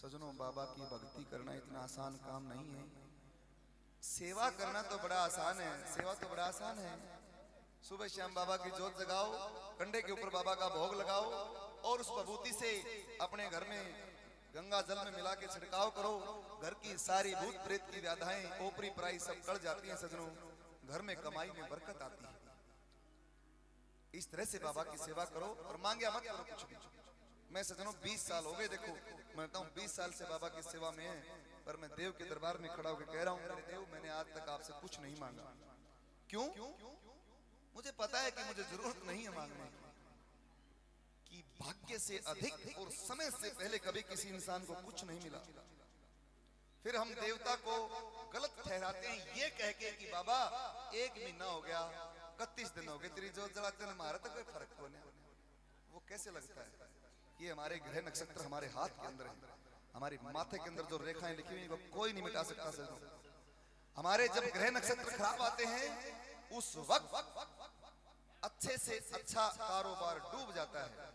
सजनों, बाबा की भक्ति करना इतना आसान काम नहीं है। सेवा करना तो बड़ा आसान है, सेवा तो बड़ा आसान है। सुबह शाम बाबा की जोत जगाओ, कंडे के ऊपर बाबा का भोग लगाओ और उस विभूति से अपने घर में गंगा जल में मिला के छिड़काव करो। घर की सारी भूत प्रेत की व्याधाएं, ओपरी पराई सब टल जाती हैं। सजनों, घर में कमाई में बरकत आती है। इस तरह से बाबा की सेवा करो और मांगे मत करो कुछ भी। मैं सजनों 20 साल हो गए, देखो मैं बताऊं 20 साल से बाबा की सेवा में है, पर मैं देव के दरबार में खड़ा होकर कह रहा हूं, मेरे देव मैंने आज तक आपसे कुछ नहीं मांगा। क्यों? मुझे पता है कि मुझे जरूरत नहीं है मांगने की। भाग्य से अधिक और समय से पहले कभी किसी इंसान को कुछ नहीं मिला। फिर हम देवता को गलत ठहराते हैं ये कह के कि बाबा 1 महीना हो गया, 31 दिन हो गए तेरी जोत जलाते, हमारा तो कोई फर्क को नहीं। वो कैसे लगता है? ये हमारे ग्रह नक्षत्र हमारे हाथ के अंदर है। हमारी माथे के अंदर जो रेखाएं लिखी हुई वो कोई नहीं मिटा सकता। सजनों, हमारे जब ग्रह नक्षत्र खराब आते हैं उस वक्त अच्छे से अच्छा कारोबार डूब जाता है,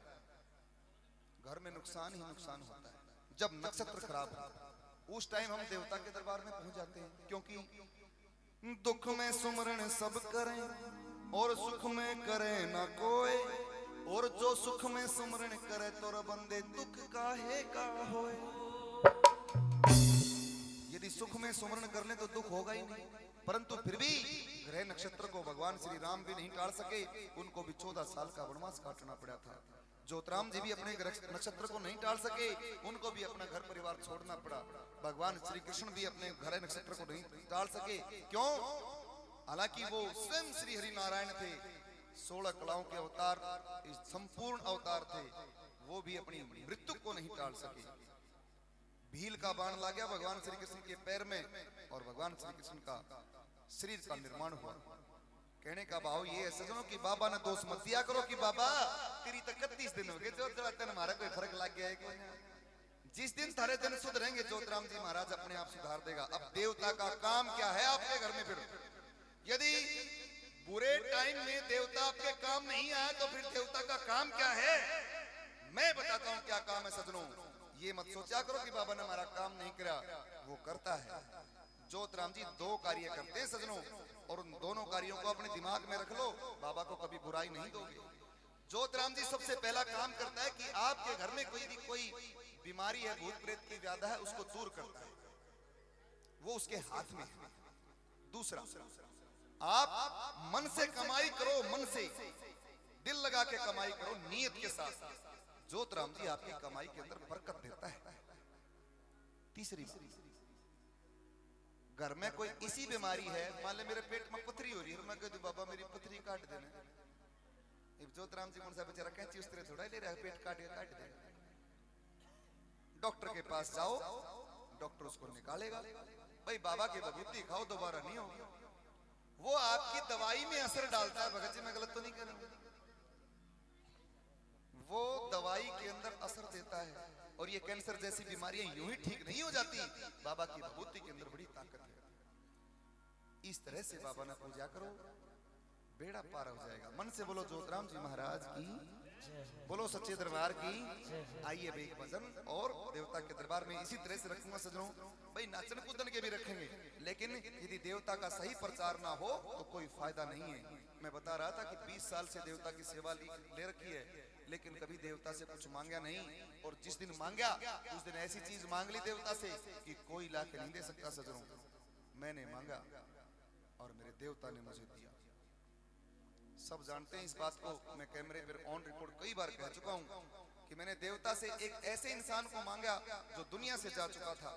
घर में नुकसान ही नुकसान होता है। जब नक्षत्र खराब है उस टाइम हम देवता के दरबार में पहुंच जाते हैं, क्योंकि दुख में सुमरण सब करें और सुख में करे ना कोई, और जो सुख में सुमरण करे तोर बंदे दुख काहे का होए। यदि सुख में सुमरण कर ले तो दुख होगा ही नहीं, परंतु फिर भी ग्रह नक्षत्र को भगवान श्री राम भी नहीं टाल सके। उनको भी 14 साल का वनवास काटना पड़ा था। ज्योतिराम जी भी अपने नक्षत्र को नहीं टाल सके, उनको भी अपना घर परिवार छोड़ना पड़ा। भगवान श्री कृष्ण भी अपने ग्रह नक्षत्र को नहीं टाल सके। क्यों? हालांकि वो स्वयं श्री हरि नारायण थे, 16 कलाओं के अवतार, संपूर्ण अवतार थे, वो भी अपनी मृत्यु को नहीं टाल सके। भील का बाण लग गया भगवान श्री कृष्ण के पैर में और भगवान श्री कृष्ण का शरीर का निर्माण हुआ। कहने का भाव ये है सजनों कि बाबा ने दोष मत दिया करो कि बाबा तेरी तो 31 दिन हो गए, जोत जलाते हमारा कोई फर्क लग गया है कोई। जिस दिन थारे दिन सुधरेंगे ज्योतिराम जी महाराज अपने आप सुधार देगा। अब देवता का काम क्या है आपके घर में? फिर यदि बुरे टाइम में देवता आपके काम नहीं आया तो फिर देवता का काम क्या है? मैं बताता हूं क्या काम है सजनों। ये मत सोचा करो कि बाबा ने हमारा काम नहीं करा, वो करता है। ज्योतिराम जी 2 कार्य करते हैं सजनों, और उन दोनों कार्यों को अपने दिमाग में रख लो, बाबा को कभी बुराई नहीं दोगे। ज्योतिराम जी सबसे पहला काम करता है कि आपके घर में कोई बीमारी है, भूत प्रेत की व्याधा है, उसको दूर करता है, वो उसके हाथ में है। दूसरा, आप मन से कमाई करो, मन से दिल लगा के कमाई करो, नियत के साथ। ज्योतिराम जी आपकी कमाई के अंदर बरकत देता है। तीसरी बात, घर में कोई इसी बीमारी है, मान ले मेरे पेट में पथरी हो रही है, मैं कहती बाबा मेरी पथरी काट देना। ज्योतिराम जी कौन सा बेचारा कैंची उस तरह थोड़ा ले रहा है, पेट काट दे। डॉक्टर के पास जाओ, डॉक्टर उसको निकालेगा। भाई बाबा की विभूति खाओ, दोबारा नहीं होगी। वो आपकी दवाई में असर डालता है। भगत जी मैं गलत तो नहीं कह रहा हूं? वो दवाई के अंदर असर देता है, और ये कैंसर जैसी बीमारियां यूं ही ठीक नहीं हो जाती। बाबा की विभूति के अंदर बड़ी ताकत है। इस तरह से बाबा ने पूजा करो, बेड़ा पार हो जाएगा। मन से बोलो ज्योतिराम जी महाराज की, बोलो सच्चे दरबार की। आइए भाई भजन और देवता के दरबार में इसी तरह से रखूंगा सजनों। भाई नाचन कूदन के भी रखेंगे, लेकिन यदि देवता का सही प्रचार ना हो तो कोई फायदा नहीं है। मैं बता रहा था कि 20 साल से देवता की सेवा ले रखी है, लेकिन कभी देवता से कुछ मांगा नहीं। और जिस दिन मांगा उस दिन ऐसी चीज मांग ली देवता से कि कोई ला के नहीं दे सकता सजनों। मैंने मांगा और मेरे देवता ने मुझे दिया। सब जानते हैं इस बात को, मैं कैमरे पर ऑन रिकॉर्ड कई बार कह चुका हूं कि मैंने देवता से एक ऐसे इंसान को मांगा जो दुनिया से जा चुका था,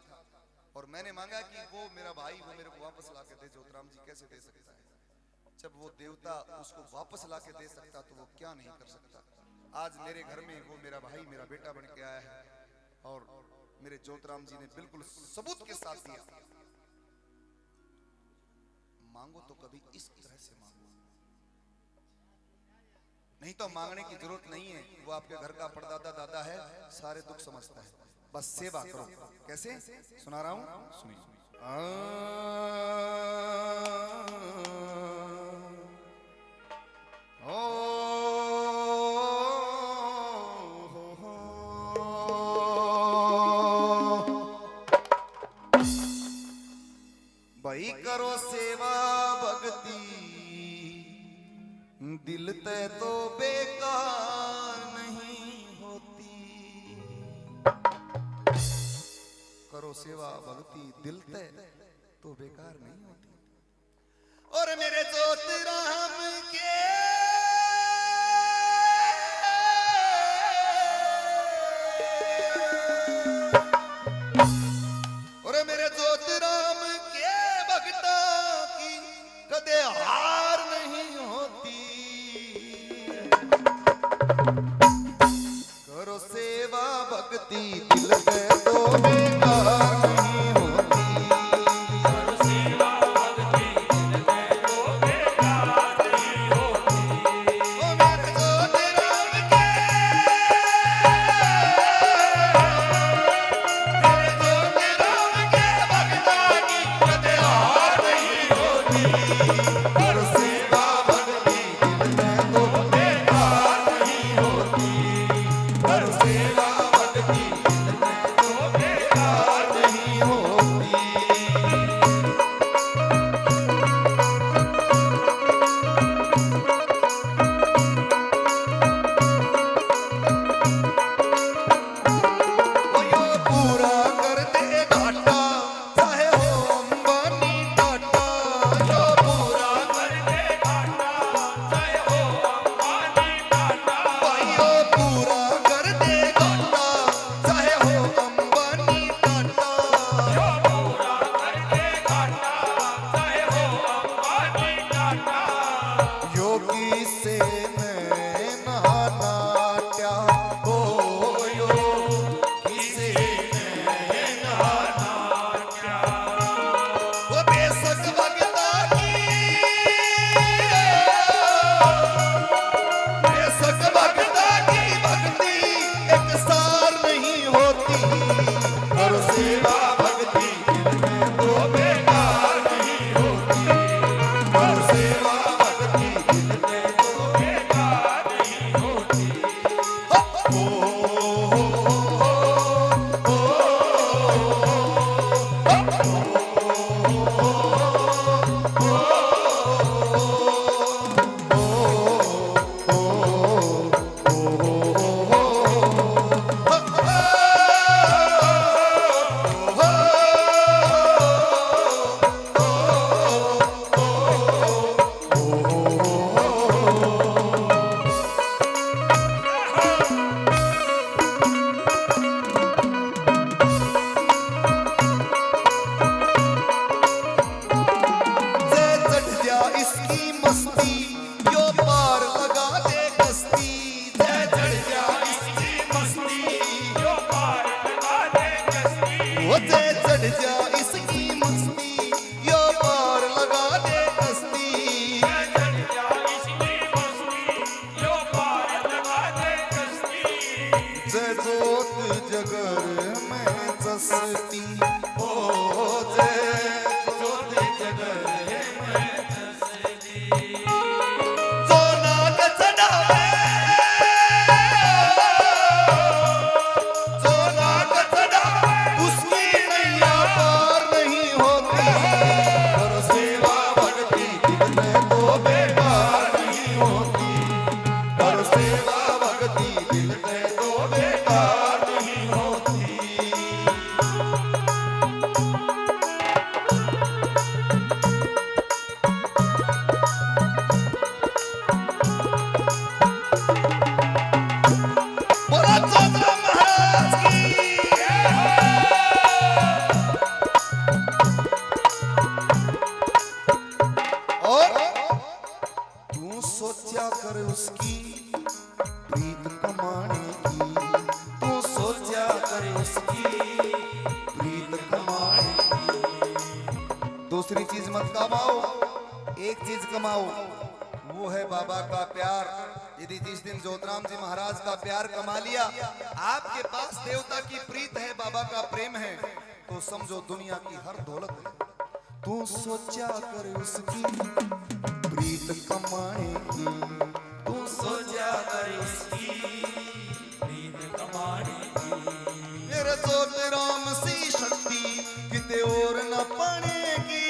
और मैंने मांगा कि वो मेरा भाई वो मेरे को वापस ला के दे। ज्योतिराम जी कैसे दे सकता है? जब वो देवता उसको वापस ला के दे सकता तो वो क्या नहीं कर सकता। आज मेरे घर में वो मेरा भाई मेरा बेटा बन के आया है, और मेरे ज्योतिराम जी ने बिल्कुल सबूत के साथ दिया। मांगो तो कभी इस तरह से मांगो, नहीं तो मांगने की जरूरत नहीं है। वो आपके घर का परदादा दादा है, सारे दुख समझता है। बस सेवा करो। कैसे सुना रहा हूं, सुनिए। भाई करो सेवा भक्ति दिल ते तो बेकार नहीं होती। करो सेवा भक्ति दिल ते तो बेकार नहीं होती। और मेरे जोत राम के हार नहीं होती। करो सेवा भक्ति दिल में तो बेकार नहीं होती। करो सेवा भक्ति दिल में तो बेकार नहीं होती। ओ मेरे जोत राम के भक्ता की कदे हार नहीं होती। करो सेवा भक्ति दिल में तो बेकार नहीं होती। करो सेवा भक्ति दिल में तो बेकार नहीं होती। ओ यो पूरा कर दे घाटा चाहे हो अंबानी टाटा। यो पूरा कर दे घाटा चाहे हो अंबानी टाटा। भाइयों पूरा कर दे घाटा चाहे हो अंबानी टाटा। जो पूरा कर दे घाटा चाहे हो अंबानी टाटा। योगी से मैं नहाना क्या हो। योगी से मैं नहाना क्या। वो बेशक भगता की बेशक भगता की भक्ति एक सार नहीं होती। करो सेवा भक्ति दिल में तो बेकार नहीं होती। करो सेवा भक्ति दिल में तो बेकार नहीं होती। जय चढ़ जा इसकी मस्ती यो पार लगा दे कश्ती। जय चढ़ जा इसकी मस्ती जो पार लगा दे कश्ती। वो जय चढ़ जा इसकी मस्ती यो पार लगा दे कश्ती। चढ़ जा इसकी मस्ती जो पार लगा दे कश्ती। जय जोत जगर में जसती हो। जय जोत जगर में जसती। जो नाग चढ़ावे जो नाग चढ़ावे उसकी नैया पार नहीं होती। करो सेवा भक्ति दिल में तो बेकार नहीं होती। करो सेवा भक्ति दिल में तो बेकार नहीं होती। बोला चौधरी महाराज की और तू सोचा कर उसकी प्रीत कमाने की। तू सोचा कर उसकी प्रीत कमाने की। दूसरी चीज मत कमाओ, एक चीज कमाओ, वो है बाबा का प्यार। यदि जिस दिन जोतराम जी महाराज का प्यार कमा लिया, आपके पास देवता की प्रीत है, बाबा का प्रेम है, तो समझो दुनिया की हर दौलत है। तू सोचा कर उसकी प्रीत कमाने की। तू सोचा कर उसकी प्रीत कमाने की। मेरे जोतराम सी शक्ति किते और न पाने की।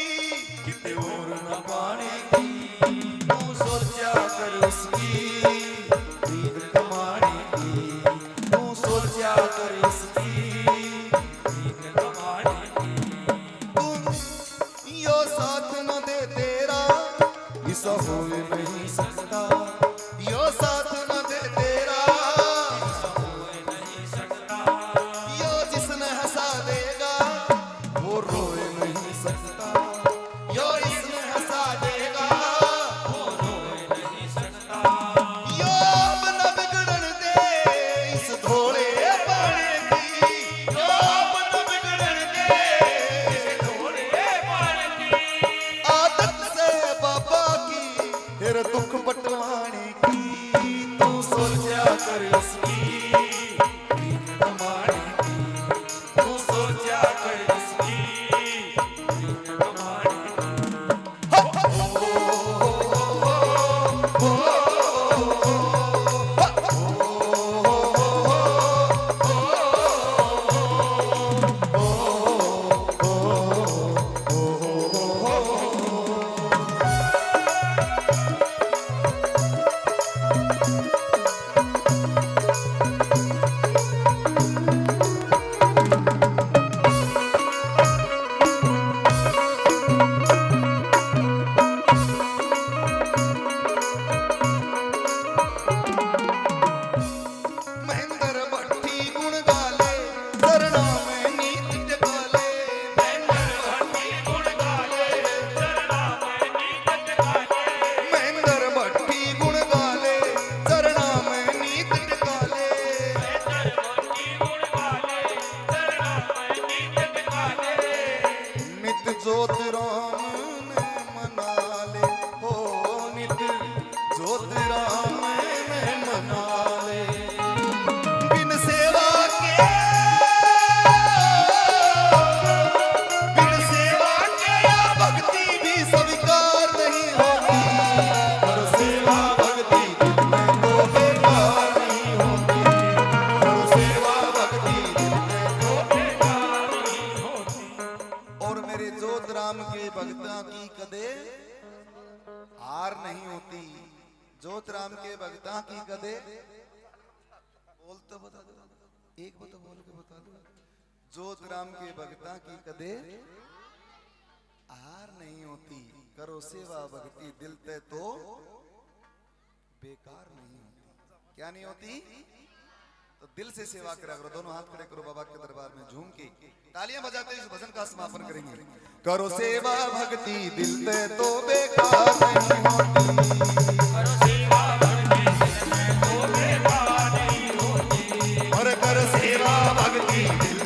वो रोए नहीं सकता, यो इसमें हंसा देगा, वो रोए नहीं सकता। यो अब न बिगड़न दे इस धोले पानी की, यो अब न बिगड़न दे इस ढोले पान की आदत से बाबा की, फिर दुख बटवाने की, तू सोचा कर उसकी दीन दमाने की, तू सोचा कर इसकी दीन दमाने महेंद्र भट्टी गुण गाले, चरणों में नीत जगाले, महेंद्र भट्टी गुण गाले, चरणा में नीत टकाले। महेंद्र भट्टी गुण गाले, महेंद्र भट्टी गुण गाले, चरणा में नीत टकाले। नित ज्योत राम ने मना ले, हो नित ज्योत राम ने मना ले, बिन सेवा के या भक्ति भी स्वीकार नहीं होती, और सेवा भक्ति दिल में तो बेकार नहीं होती, और सेवा भक्ति दिल में तो बेकार नहीं होती। और मेरे जोत राम के भक्ता की कदे हार नहीं होती, जोत राम के भक्ता की कदे बोल तो बता दो, एक बात बोल के बता दो, जोत राम के भक्ता की कदे हार नहीं होती, करो सेवा भक्ति दिल ते तो बेकार नहीं होती। क्या नहीं होती? तो दिल से सेवा करा करो, दोनों हाथ खड़े करो, बाबा के दरबार में झूम के तालियां बजाते इस भजन का समापन करेंगे। करो सेवा भक्ति दिल ते तो बेकार नहीं होती, करो सेवा भक्ति दिल में तो बेकार नहीं होती। और कर सेवा भक्ति दिल